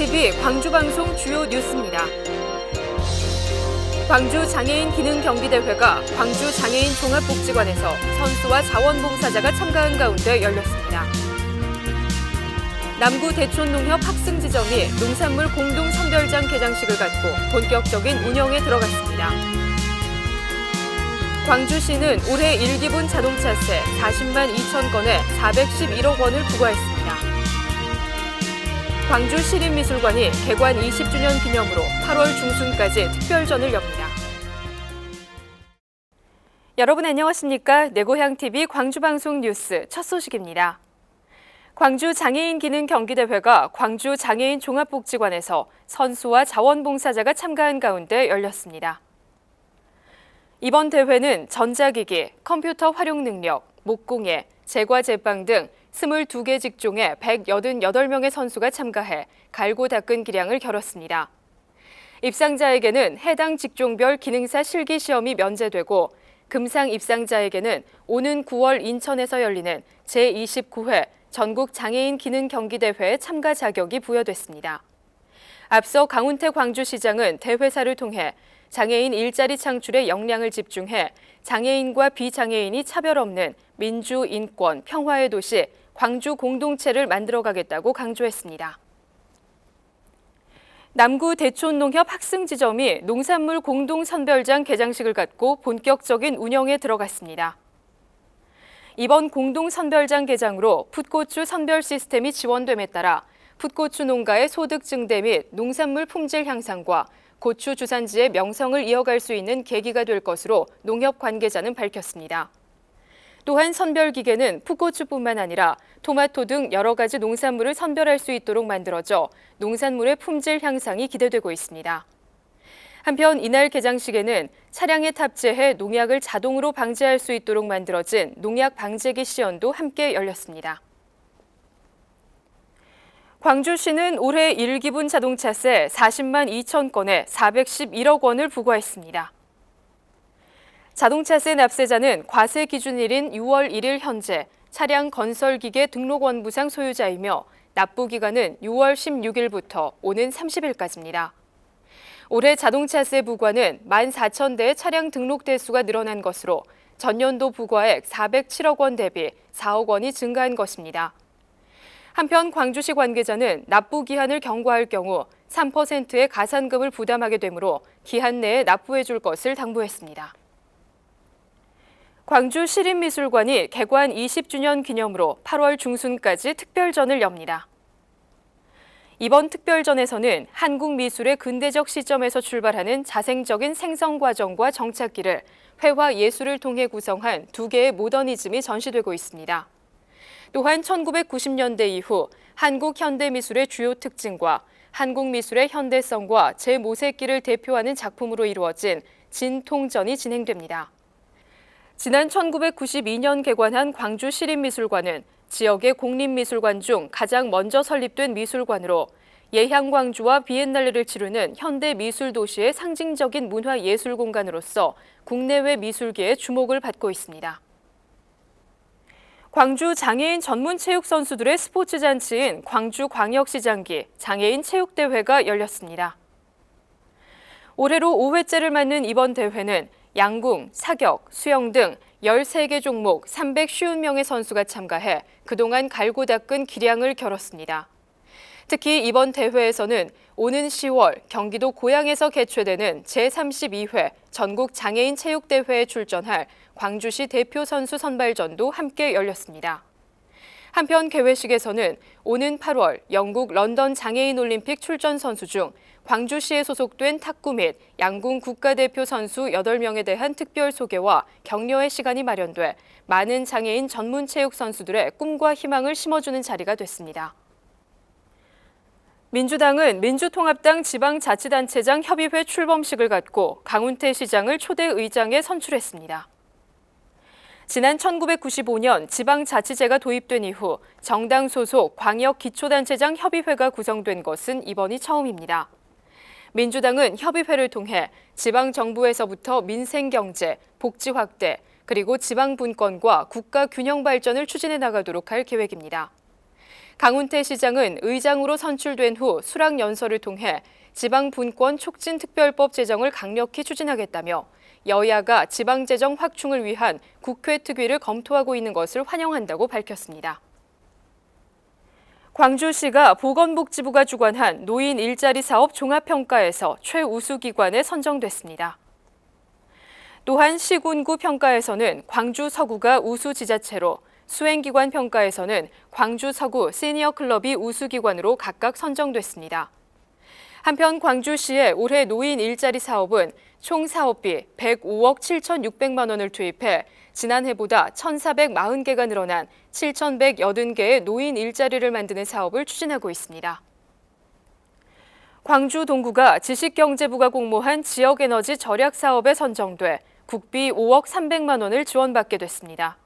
내고향TV 광주방송 주요 뉴스입니다. 광주 장애인 기능경기대회가 광주 장애인 종합복지관에서 선수와 자원봉사자가 참가한 가운데 열렸습니다. 남구 대촌농협 학승지점이 농산물 공동선별장 개장식을 갖고 본격적인 운영에 들어갔습니다. 광주시는 올해 1기분 자동차세 40만 2천 건에 411억 원을 부과했습니다. 광주시립미술관이 개관 20주년 기념으로 8월 중순까지 특별전을 엽니다. 여러분 안녕하십니까? 내고향TV 광주방송 뉴스 첫 소식입니다. 광주 장애인 기능 경기대회가 광주 장애인 종합복지관에서 선수와 자원봉사자가 참가한 가운데 열렸습니다. 이번 대회는 전자기기, 컴퓨터 활용 능력, 목공예, 제과 제빵 등 22개 직종에 188명의 선수가 참가해 갈고 닦은 기량을 겨뤘습니다. 입상자에게는 해당 직종별 기능사 실기시험이 면제되고 금상 입상자에게는 오는 9월 인천에서 열리는 제29회 전국 장애인 기능 경기대회에 참가 자격이 부여됐습니다. 앞서 강훈태 광주시장은 대회사를 통해 장애인 일자리 창출에 역량을 집중해 장애인과 비장애인이 차별 없는 민주, 인권, 평화의 도시 광주 공동체를 만들어가겠다고 강조했습니다. 남구 대촌농협 학승지점이 농산물 공동선별장 개장식을 갖고 본격적인 운영에 들어갔습니다. 이번 공동선별장 개장으로 풋고추 선별 시스템이 지원됨에 따라 풋고추 농가의 소득 증대 및 농산물 품질 향상과 고추 주산지의 명성을 이어갈 수 있는 계기가 될 것으로 농협 관계자는 밝혔습니다. 또한 선별 기계는 풋고추뿐만 아니라 토마토 등 여러 가지 농산물을 선별할 수 있도록 만들어져 농산물의 품질 향상이 기대되고 있습니다. 한편 이날 개장식에는 차량에 탑재해 농약을 자동으로 방지할 수 있도록 만들어진 농약 방제기 시연도 함께 열렸습니다. 광주시는 올해 1기분 자동차세 40만 2천 건에 411억 원을 부과했습니다. 자동차세 납세자는 과세 기준일인 6월 1일 현재 차량 건설기계 등록원부상 소유자이며 납부기간은 6월 16일부터 오는 30일까지입니다. 올해 자동차세 부과는 14,000대의 차량 등록 대수가 늘어난 것으로 전년도 부과액 407억 원 대비 4억 원이 증가한 것입니다. 한편 광주시 관계자는 납부 기한을 경과할 경우 3%의 가산금을 부담하게 되므로 기한 내에 납부해 줄 것을 당부했습니다. 광주시립미술관이 개관 20주년 기념으로 8월 중순까지 특별전을 엽니다. 이번 특별전에서는 한국 미술의 근대적 시점에서 출발하는 자생적인 생성 과정과 정착기를 회화 예술을 통해 구성한 2개의 모더니즘이 전시되고 있습니다. 또한 1990년대 이후 한국 현대미술의 주요 특징과 한국 미술의 현대성과 제모색기를 대표하는 작품으로 이루어진 진통전이 진행됩니다. 지난 1992년 개관한 광주시립미술관은 지역의 공립미술관 중 가장 먼저 설립된 미술관으로 예향광주와 비엔날레를 치르는 현대미술도시의 상징적인 문화예술공간으로서 국내외 미술계의 주목을 받고 있습니다. 광주 장애인 전문 체육 선수들의 스포츠 잔치인 광주광역시장기 장애인 체육대회가 열렸습니다. 올해로 5회째를 맞는 이번 대회는 양궁, 사격, 수영 등 13개 종목 350명의 선수가 참가해 그동안 갈고 닦은 기량을 겨뤘습니다. 특히 이번 대회에서는 오는 10월 경기도 고양에서 개최되는 제32회 전국 장애인 체육대회에 출전할 광주시 대표 선수 선발전도 함께 열렸습니다. 한편 개회식에서는 오는 8월 영국 런던 장애인 올림픽 출전 선수 중 광주시에 소속된 탁구 및 양궁 국가대표 선수 8명에 대한 특별 소개와 격려의 시간이 마련돼 많은 장애인 전문 체육 선수들의 꿈과 희망을 심어주는 자리가 됐습니다. 민주당은 민주통합당 지방자치단체장 협의회 출범식을 갖고 강훈태 시장을 초대 의장에 선출했습니다. 지난 1995년 지방자치제가 도입된 이후 정당 소속 광역기초단체장 협의회가 구성된 것은 이번이 처음입니다. 민주당은 협의회를 통해 지방정부에서부터 민생경제, 복지 확대, 그리고 지방분권과 국가 균형 발전을 추진해 나가도록 할 계획입니다. 강훈태 시장은 의장으로 선출된 후 수락연설을 통해 지방분권 촉진특별법 제정을 강력히 추진하겠다며 여야가 지방재정 확충을 위한 국회 특위를 검토하고 있는 것을 환영한다고 밝혔습니다. 광주시가 보건복지부가 주관한 노인 일자리 사업 종합평가에서 최우수 기관에 선정됐습니다. 또한 시군구 평가에서는 광주 서구가 우수 지자체로 수행기관 평가에서는 광주 서구 시니어 클럽이 우수 기관으로 각각 선정됐습니다. 한편 광주시의 올해 노인 일자리 사업은 총 사업비 105억 7,600만 원을 투입해 지난해보다 1,440개가 늘어난 7,180개의 노인 일자리를 만드는 사업을 추진하고 있습니다. 광주 동구가 지식경제부가 공모한 지역에너지 절약 사업에 선정돼 국비 5억 300만 원을 지원받게 됐습니다.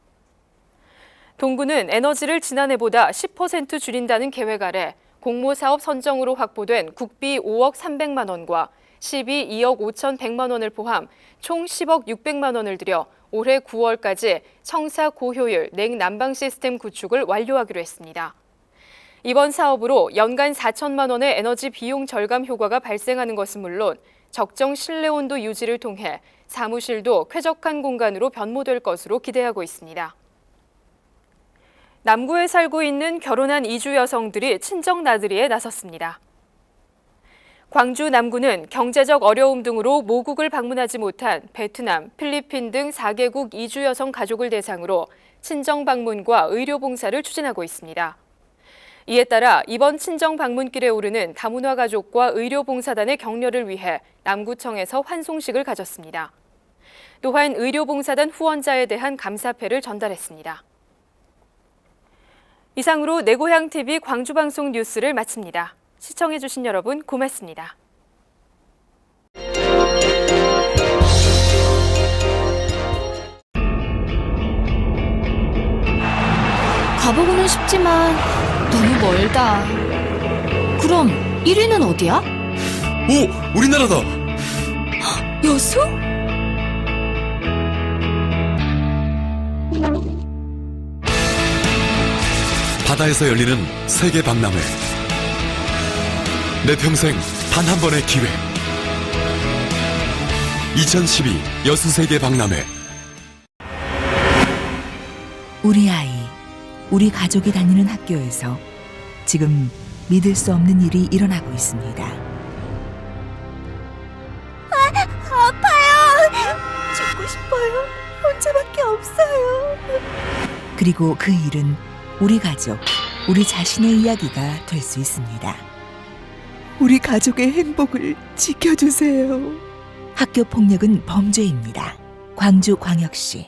동구는 에너지를 지난해보다 10% 줄인다는 계획 아래 공모사업 선정으로 확보된 국비 5억 300만 원과 시비 2억 5,100만 원을 포함 총 10억 600만 원을 들여 올해 9월까지 청사 고효율 냉난방 시스템 구축을 완료하기로 했습니다. 이번 사업으로 연간 4천만 원의 에너지 비용 절감 효과가 발생하는 것은 물론 적정 실내 온도 유지를 통해 사무실도 쾌적한 공간으로 변모될 것으로 기대하고 있습니다. 남구에 살고 있는 결혼한 이주 여성들이 친정 나들이에 나섰습니다. 광주 남구는 경제적 어려움 등으로 모국을 방문하지 못한 베트남, 필리핀 등 4개국 이주 여성 가족을 대상으로 친정 방문과 의료 봉사를 추진하고 있습니다. 이에 따라 이번 친정 방문길에 오르는 다문화 가족과 의료 봉사단의 격려를 위해 남구청에서 환송식을 가졌습니다. 또한 의료 봉사단 후원자에 대한 감사패를 전달했습니다. 이상으로 내고향TV 광주방송 뉴스를 마칩니다. 시청해주신 여러분 고맙습니다. 가보고는 싶지만 너무 멀다. 그럼 1위는 어디야? 오! 우리나라다! 여수? 바다에서 열리는 세계 박람회. 내 평생 단 한 번의 기회. 2012 여수 세계 박람회. 우리 아이, 우리 가족이 다니는 학교에서 지금 믿을 수 없는 일이 일어나고 있습니다. 아파요. 죽고 싶어요. 혼자밖에 없어요. 그리고 그 일은 우리 가족, 우리 자신의 이야기가 될 수 있습니다. 우리 가족의 행복을 지켜주세요. 학교 폭력은 범죄입니다. 광주광역시